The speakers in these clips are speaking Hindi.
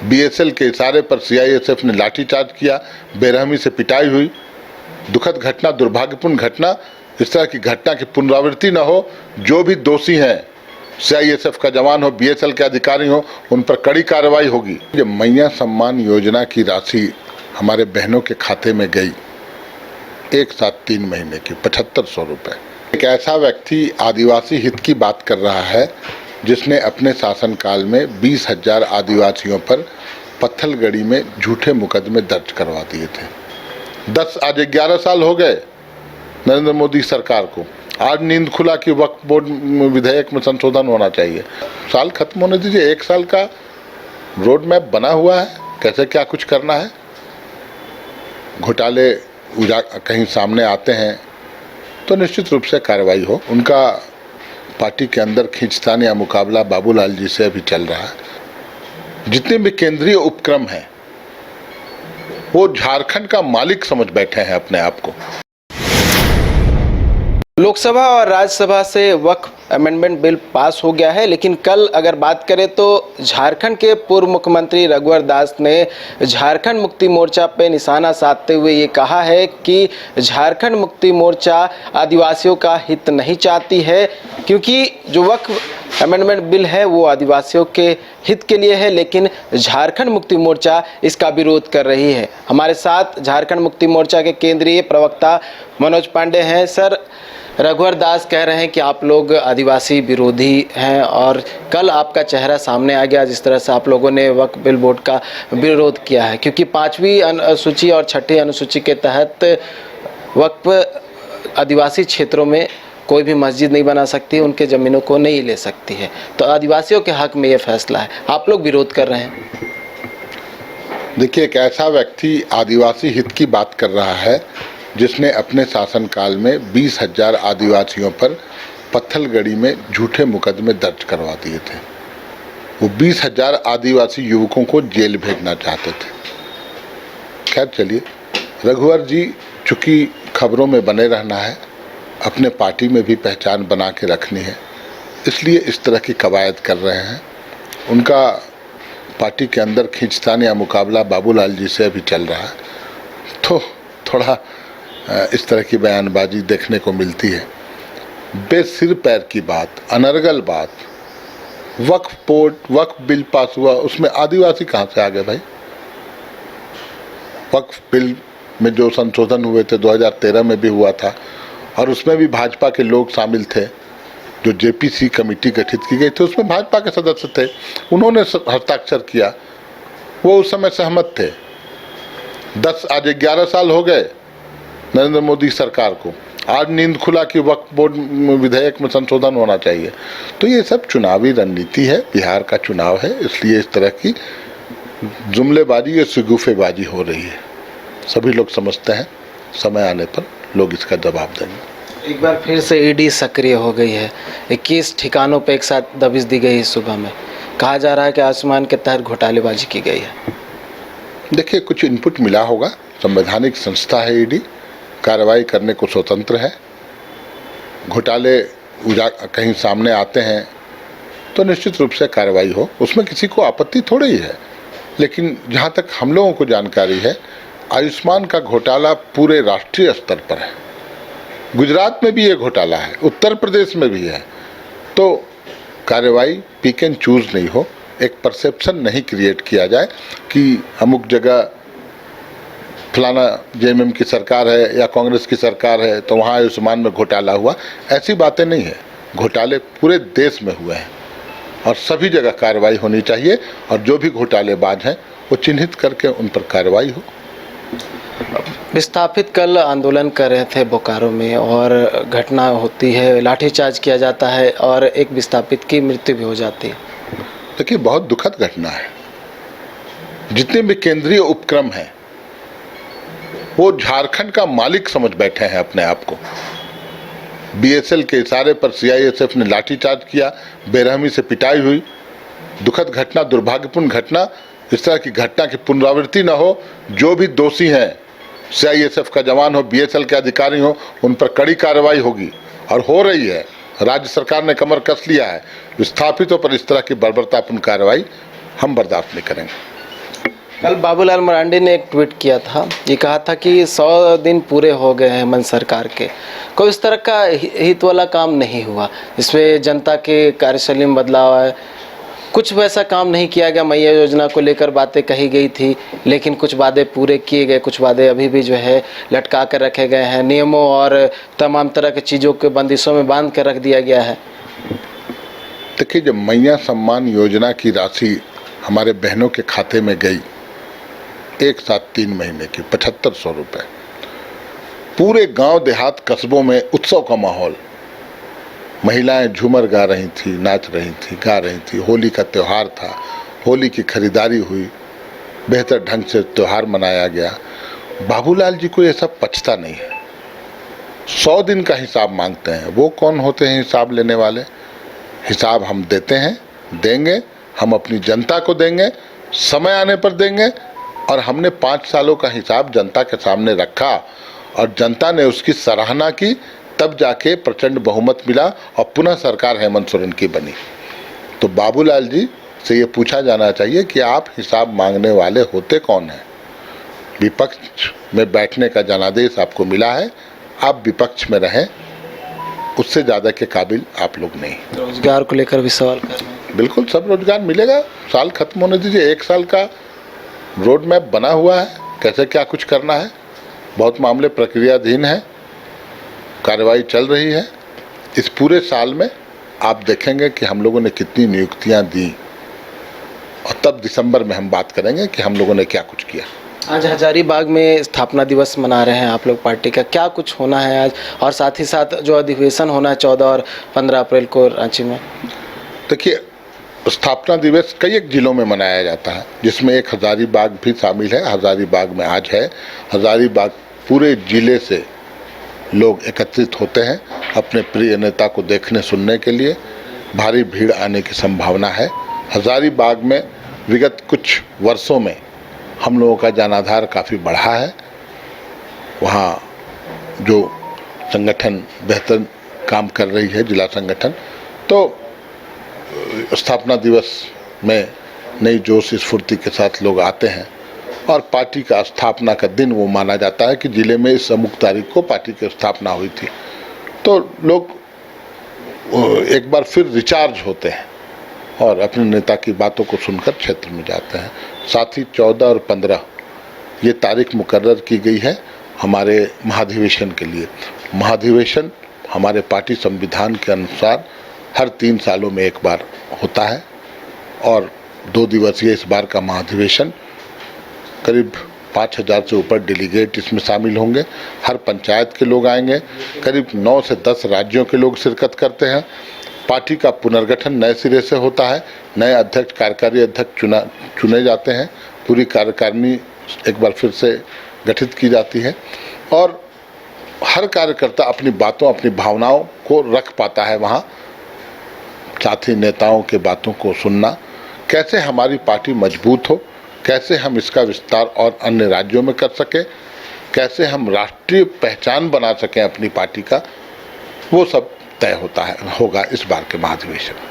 बीएसएल के इशारे पर सीआईएसएफ ने लाठीचार्ज किया, बेरहमी से पिटाई हुई। दुखद घटना, दुर्भाग्यपूर्ण घटना। इस तरह की घटना की पुनरावृत्ति न हो। जो भी दोषी हैं, सीआईएसएफ का जवान हो, बीएसएल के अधिकारी हो, उन पर कड़ी कार्रवाई होगी। ये मैया सम्मान योजना की राशि हमारे बहनों के खाते में गई, एक साथ 3 महीने की 7500 रुपये। एक ऐसा व्यक्ति आदिवासी हित की बात कर रहा है जिसने अपने शासनकाल में 20,000 आदिवासियों पर पत्थलगड़ी में झूठे मुकदमे दर्ज करवा दिए थे। आज 11 साल हो गए नरेंद्र मोदी सरकार को। आज नींद खुला कि वक्फ बोर्ड विधेयक में संशोधन होना चाहिए। साल खत्म होने दीजिए, 1 साल का रोड मैप बना हुआ है, कैसे क्या कुछ करना है। घोटाले कहीं सामने आते हैं तो निश्चित रूप से कार्रवाई हो। उनका पार्टी के अंदर खींचतान या मुकाबला बाबूलाल जी से अभी चल रहा है। जितने भी केंद्रीय उपक्रम हैं वो झारखंड का मालिक समझ बैठे हैं अपने आप को। लोकसभा और राज्यसभा से वक्फ अमेंडमेंट बिल पास हो गया है, लेकिन कल अगर बात करें तो झारखंड के पूर्व मुख्यमंत्री रघुवर दास ने झारखंड मुक्ति मोर्चा पे निशाना साधते हुए ये कहा है कि झारखंड मुक्ति मोर्चा आदिवासियों का हित नहीं चाहती है, क्योंकि जो वक्फ अमेंडमेंट बिल है वो आदिवासियों के हित के लिए है, लेकिन झारखंड मुक्ति मोर्चा इसका विरोध कर रही है। हमारे साथ झारखंड मुक्ति मोर्चा के केंद्रीय प्रवक्ता मनोज पांडे हैं। सर, रघुवर दास कह रहे हैं कि आप लोग आदिवासी विरोधी हैं और कल आपका चेहरा सामने आ गया जिस तरह से आप लोगों ने वक्फ बिल बोर्ड का विरोध किया है, क्योंकि 5वीं अनुसूची और 6ठी अनुसूची के तहत वक्फ आदिवासी क्षेत्रों में कोई भी मस्जिद नहीं बना सकती, उनके ज़मीनों को नहीं ले सकती है। तो आदिवासियों के हक में ये फैसला है, आप लोग विरोध कर रहे हैं। देखिए, एक ऐसा व्यक्ति आदिवासी हित की बात कर रहा है जिसने अपने शासनकाल में 20,000 आदिवासियों पर पत्थलगड़ी में झूठे मुकदमे दर्ज करवा दिए थे। वो 20,000 आदिवासी युवकों को जेल भेजना चाहते थे। खैर चलिए, रघुवर जी चूँकि खबरों में बने रहना है, अपने पार्टी में भी पहचान बना के रखनी है, इसलिए इस तरह की कवायद कर रहे हैं। उनका पार्टी के अंदर खींचतान या मुकाबला बाबूलाल जी से अभी चल रहा है, तो थोड़ा इस तरह की बयानबाजी देखने को मिलती है। बेसिर पैर की बात, अनर्गल बात। वक्फ बिल पास हुआ, उसमें आदिवासी कहाँ से आ गए भाई? वक्फ बिल में जो संशोधन हुए थे 2013 में भी हुआ था, और उसमें भी भाजपा के लोग शामिल थे। जो जेपीसी कमेटी गठित की गई थी उसमें भाजपा के सदस्य थे, उन्होंने हस्ताक्षर किया, वो उस समय सहमत थे। आज 11 साल हो गए नरेंद्र मोदी सरकार को। आज नींद खुला कि वक्फ बोर्ड विधेयक में संशोधन होना चाहिए। तो ये सब चुनावी रणनीति है, बिहार का चुनाव है, इसलिए इस तरह की जुमलेबाजी या सुगुफेबाजी हो रही है। सभी लोग समझते हैं, समय आने पर लोग इसका जवाब देंगे। एक बार फिर से ईडी सक्रिय हो गई है। 21 ठिकानों पर एक साथ दबिश दी गई है सुबह में। कहा जा रहा है कि आसमान के तहत घोटालेबाजी की गई है। देखिए, कुछ इनपुट मिला होगा। संवैधानिक संस्था है ईडी, कार्रवाई करने को स्वतंत्र है। घोटाले कहीं सामने आते हैं तो निश्चित रूप से कार्रवाई हो, उसमें किसी को आपत्ति थोड़ी ही है। लेकिन जहाँ तक हम लोगों को जानकारी है, आयुष्मान का घोटाला पूरे राष्ट्रीय स्तर पर है। गुजरात में भी ये घोटाला है, उत्तर प्रदेश में भी है। तो कार्रवाई पिक एंड चूज नहीं हो, एक परसेप्शन नहीं क्रिएट किया जाए कि अमुक जगह फलाना जेएमएम की सरकार है या कांग्रेस की सरकार है तो वहाँ आयुष्मान में घोटाला हुआ। ऐसी बातें नहीं है। घोटाले पूरे देश में हुए हैं और सभी जगह कार्रवाई होनी चाहिए, और जो भी घोटालेबाज हैं वो चिन्हित करके उन पर कार्रवाई हो। विस्थापित कल आंदोलन कर रहे थे बोकारो में और घटना होती है, लाठीचार्ज किया जाता है और एक विस्थापित की मृत्यु भी हो जाती है। देखिए, बहुत दुखद घटना है। जितने भी केंद्रीय उपक्रम हैं वो झारखंड का मालिक समझ बैठे हैं अपने आप को। बीएसएल के इशारे पर सीआईएसएफ ने लाठीचार्ज किया, बेरहमी से पिटाई हुई। दुखद घटना, दुर्भाग्यपूर्ण घटना। इस तरह की घटना की पुनरावृत्ति न हो। जो भी दोषी हैं, सीआईएसएफ का जवान हो, बीएसएल के अधिकारी हो, उन पर कड़ी कार्रवाई होगी और हो रही है। राज्य सरकार ने कमर कस लिया है। विस्थापितों पर इस तरह की बर्बरतापूर्ण कार्रवाई हम बर्दाश्त नहीं करेंगे। कल बाबूलाल मरांडी ने एक ट्वीट किया था, ये कहा था कि 100 दिन पूरे हो गए हैं हेमंत सरकार के, कोई इस तरह का हित वाला काम नहीं हुआ, इसमें जनता के कार्यशैली में बदलाव है, कुछ वैसा काम नहीं किया गया। मैया योजना को लेकर बातें कही गई थी, लेकिन कुछ वादे पूरे किए गए, कुछ वादे अभी भी जो है लटका कर रखे गए हैं, नियमों और तमाम तरह की चीज़ों के बंदिशों में बांध कर रख दिया गया है। देखिए, जब मैया सम्मान योजना की राशि हमारे बहनों के खाते में गई, एक साथ 3 महीने की 7500 रुपये, पूरे गांव देहात कस्बों में उत्सव का माहौल, महिलाएं झूमर गा रही थी, नाच रही थी, गा रही थी, होली का त्यौहार था, होली की खरीदारी हुई, बेहतर ढंग से त्यौहार मनाया गया। बाबूलाल जी को ये सब पचता नहीं है। 100 दिन का हिसाब मांगते हैं, वो कौन होते हैं हिसाब लेने वाले? हिसाब हम देते हैं, देंगे, हम अपनी जनता को देंगे, समय आने पर देंगे। और हमने 5 सालों का हिसाब जनता के सामने रखा और जनता ने उसकी सराहना की, तब जाके प्रचंड बहुमत मिला और पुनः सरकार हेमंत सोरेन की बनी। तो बाबूलाल जी से ये पूछा जाना चाहिए कि आप हिसाब मांगने वाले होते कौन हैं? विपक्ष में बैठने का जनादेश आपको मिला है, आप विपक्ष में रहें, उससे ज़्यादा के काबिल आप लोग नहीं। रोजगार को लेकर भी सवाल कर रहे हैं। बिल्कुल, सब रोजगार मिलेगा, साल खत्म होने दीजिए, 1 साल का रोड मैप बना हुआ है, कैसे क्या कुछ करना है। बहुत मामले प्रक्रियाधीन हैं, कार्रवाई चल रही है। इस पूरे साल में आप देखेंगे कि हम लोगों ने कितनी नियुक्तियां दी, और तब दिसंबर में हम बात करेंगे कि हम लोगों ने क्या कुछ किया। आज हजारीबाग में स्थापना दिवस मना रहे हैं आप लोग पार्टी का, क्या कुछ होना है आज, और साथ ही साथ जो अधिवेशन होना है 14 और 15 अप्रैल को रांची में? देखिए, स्थापना दिवस कई एक जिलों में मनाया जाता है, जिसमें एक हजारीबाग भी शामिल है। हजारीबाग में आज है। हजारीबाग पूरे जिले से लोग एकत्रित होते हैं अपने प्रिय नेता को देखने सुनने के लिए। भारी भीड़ आने की संभावना है। हजारीबाग में विगत कुछ वर्षों में हम लोगों का जनाधार काफ़ी बढ़ा है। वहाँ जो संगठन बेहतर काम कर रही है, जिला संगठन, तो स्थापना दिवस में नई जोश स्फूर्ति के साथ लोग आते हैं और पार्टी का स्थापना का दिन वो माना जाता है कि जिले में इस अमुक तारीख को पार्टी की स्थापना हुई थी। तो लोग एक बार फिर रिचार्ज होते हैं और अपने नेता की बातों को सुनकर क्षेत्र में जाते हैं। साथ ही 14 और 15 ये तारीख मुकर्रर की गई है हमारे महाधिवेशन के लिए। महाधिवेशन हमारे पार्टी संविधान के अनुसार हर 3 सालों में एक बार होता है और 2 दिवसीय इस बार का महाधिवेशन। करीब 5000 से ऊपर डेलीगेट इसमें शामिल होंगे। हर पंचायत के लोग आएंगे। करीब 9 से 10 राज्यों के लोग शिरकत करते हैं। पार्टी का पुनर्गठन नए सिरे से होता है। नए अध्यक्ष, कार्यकारी अध्यक्ष चुने जाते हैं। पूरी कार्यकारिणी एक बार फिर से गठित की जाती है और हर कार्यकर्ता अपनी बातों, अपनी भावनाओं को रख पाता है वहाँ। साथी नेताओं के बातों को सुनना, कैसे हमारी पार्टी मजबूत हो, कैसे हम इसका विस्तार और अन्य राज्यों में कर सकें, कैसे हम राष्ट्रीय पहचान बना सकें अपनी पार्टी का, वो सब तय होगा इस बार के महाधिवेशन में।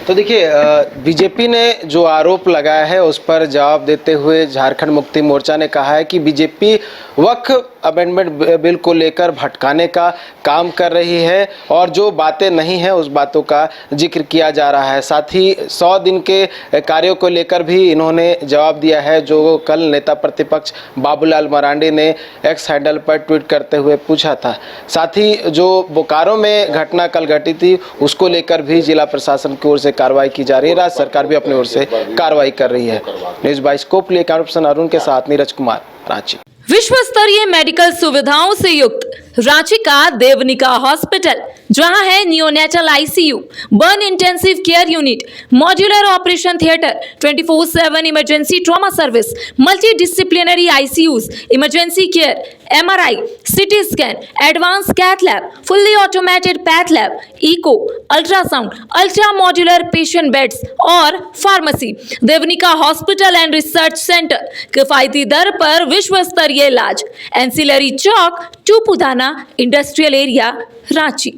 तो देखिए, बीजेपी ने जो आरोप लगाया है उस पर जवाब देते हुए झारखंड मुक्ति मोर्चा ने कहा है कि बीजेपी वक्फ अमेंडमेंट बिल को लेकर भटकाने का काम कर रही है और जो बातें नहीं हैं उस बातों का जिक्र किया जा रहा है। साथ ही 100 दिन के कार्यों को लेकर भी इन्होंने जवाब दिया है, जो कल नेता प्रतिपक्ष बाबूलाल मरांडी ने एक्स हैंडल पर ट्वीट करते हुए पूछा था। साथ ही जो बोकारो में घटना कल घटी थी उसको लेकर भी जिला प्रशासन की ओर से कार्रवाई की जा रही है। राज्य सरकार भी अपनी ओर से कार्रवाई कर रही है। न्यूज़ बाइस्कोप के लिए कैमरा पर्सन अरुण के साथ नीरज कुमार, रांची। विश्व स्तरीय मेडिकल सुविधाओं से युक्त रांची का देवनिका हॉस्पिटल, जहां है neonatal ICU, burn intensive care unit, modular operation theatre, 24/7 emergency trauma service, multi disciplinary ICUs, emergency care, MRI, CT scan, advance cath lab, fully automated path lab, echo, ultrasound, ultra modular patient beds और pharmacy. Devnika hospital and research centre, किफायती दर पर विश्व स्तरीय इलाज, एंसिलरी चौक, टूपुदाना इंडस्ट्रियल एरिया, रांची।